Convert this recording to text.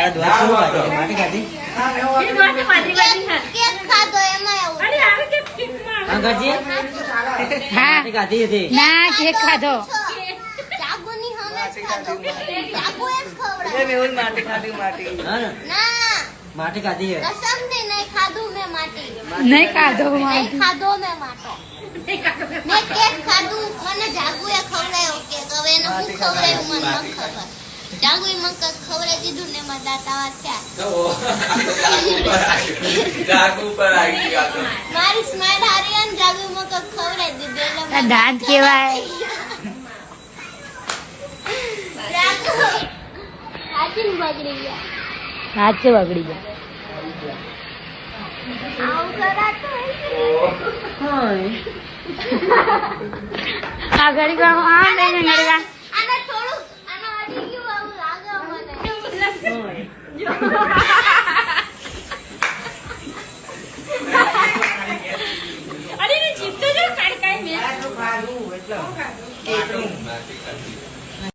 આ દોસ્ત શું ખાધી માટી ખાધી કેક ખાધો એમાં એવું અંકજી હા માટી ખાધી હતી ના કેક ખાધો જાગુની હમે જ ખાધો જાગુએ જ ખવડાવ્યો મેં માટી ખાધી માટી હા ને ના માટી ખાધી હે કસમથી નહીં ખાધું મેં માટી નહીં ખાધો નહીં ખાધો મેં માટો મેં કેક ખાધું મને જાગુએ ખવડાવ્યો કેક હવે એને હું ખવડાવ્યું મને ન ખબર જાગુએ મને કંઈક ખવડાવી દીધું ને એમાં દાંત આવા થયા જાગુ પર આવી ગયા તો મારી સ્માઈલ હારી અને જાગુએ મને કંઈક ખવડાવી દીધું એટલે આ દાંત કેવાય જાગુ હાચીને બગડી ગયા હાથ બગડી ગયા આવું કરાતું આ ઘડી આમ લઈને ઘડી આને થોડું આનો અડી ગયું આવું લાગે મને માટી ખાધી